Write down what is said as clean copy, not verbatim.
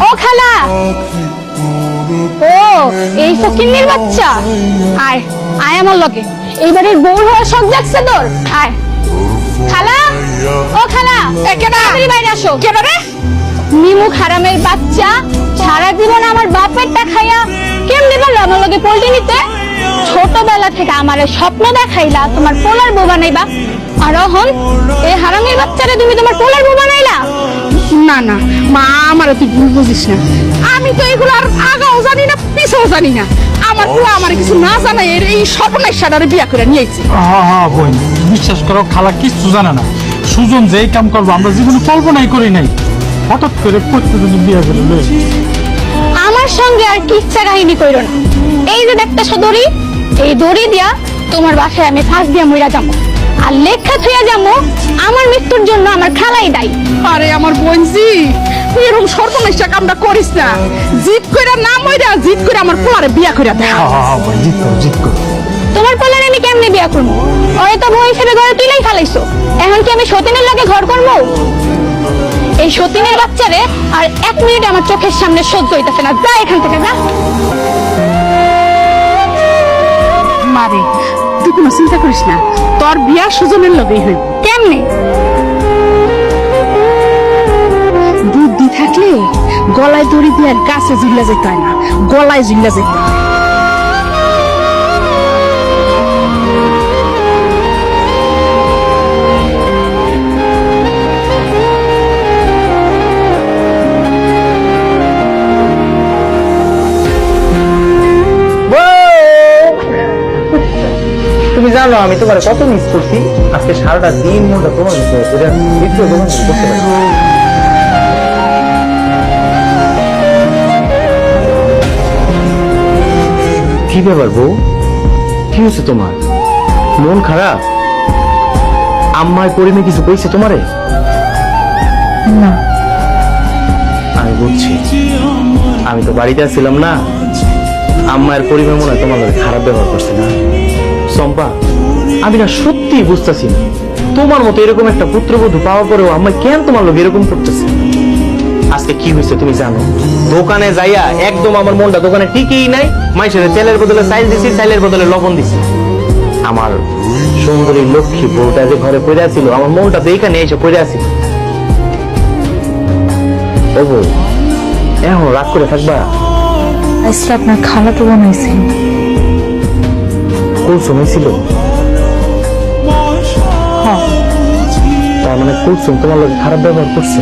ও খালা, ও এই ফকিন্নির বাচ্চা, আয় আয় আমার লগে। এই বাড়ির বউ হওয়ার শখ জাগছে তোর? আয় খালা, ও খালা, তাড়াতাড়ি বাইরে আসো। কেন রে? নিমুখ হারামের বাচ্চা, সারা জীবন আমার বাপেরটা খাইয়া কেমনে পারলো আমার লগে পোল্ট্রি নিতে? ছোটবেলা থেকে আমার স্বপ্ন দেখাইলা তোমার পোলার বউ বানাইবা, আর এখন এই হারামের বাচ্চারে তুমি তোমার পোলার বউ বানাইলা? না না মা, আমার তুই ভুল বুঝিস না। আমি তো এগুলো আর আগাও জানি না পিছাও জানি না। আমার পুরো আমার কিছু না জানাই এই স্বপ্নের সাদারে বিয়া করে নিয়েছি। বোন, বিশ্বাস করো খালা কিচ্ছু জানে না। সুজন যে কাম করবো আমরা জীবনে কল্পনাই করি নাই, হঠাৎ করে প্রত্যেকদিন বিয়ে করে লয়ে। আমার সঙ্গে আর কিচ্ছা কাহিনী কইরো না। এই যে দেখতেছো দড়ি, এই দড়ি দিয়া তোমার বাসায় আমি ফাঁস দিয়া মইরা যাবো, আর লেখা থইয়া যাবো আমার মৃত্যুর জন্য আমার খালাই দায়ী। আরে আমার বোনজি, তুই এরকম সর্বনাশা কামটা করিস না। জিদ কইরা না মইরা জিদ করে আমার পোলারে বিয়া কইরা দে। বোন, জিত কর। তোমার পোলারে আমি কেমনে বিয়া করবো? ওরে তো বউ হিসেবে ঘরে তুইলাই ফালাইছো, এখন কি আমি সতীনের লাগে ঘর করবো? এই সতীনের বাচ্চারে আর এক মিনিট আমার চোখের সামনে সহ্য হইতেছে না। যা এখান থেকে যা। মারে, তুই কোনো চিন্তা করিস না, তোর বিয়া সুজনের লগেই হইব। কেমনে? বুদ্ধি থাকলে গলায় দড়ি দিয়ে আর গাছে ঝুল্লা যেতে হয় না, গলায় ঝুল্লা যেতে হয়। তুমি জানো আমি তোমার কত মিস করছি। আজকে সারাটা দিন মনটা তোমার দ্বিতীয় তোমার করতে পারি। কি ব্যাপার বউ, কি হচ্ছে তোমার? মন খারাপ? আম্মায় পরিমে কিছু কইছে তোমারে? না, আমি বুঝছি, আমি তো বাড়িতে ছিলাম না। আম্মায়ের পরিমে মনে হয় তোমার খারাপ ব্যবহার করছে না? চম্পা, আমি না সত্যি বুঝতেছি না, তোমার মতো এরকম একটা পুত্রবধূ পাওয়ার পরেও আম্মা কেন তোমার লোক এরকম করতেছে? আজকে কি হয়েছে তুমি জানো? দোকানে যাইয়া একদম আমার মনটা দোকানে টিকেই নাই। মাইসের তেলের বদলে চাইল দিছি, চাইলের বদলে লবণ দিছি। আমার সুন্দরী লক্ষ্মী বউটা যে ঘরে পড়ে আছিল, আমার মনটা তো এইখানে এসে পড়ে আছিল। ও বউ, এখন রাগ করে থাকবা? আজকে আপনার খালাতো বানাইছে। কুলসুম ছিল? তার মানে কুলসুম তোমার লোক খারাপ ব্যবহার করছে?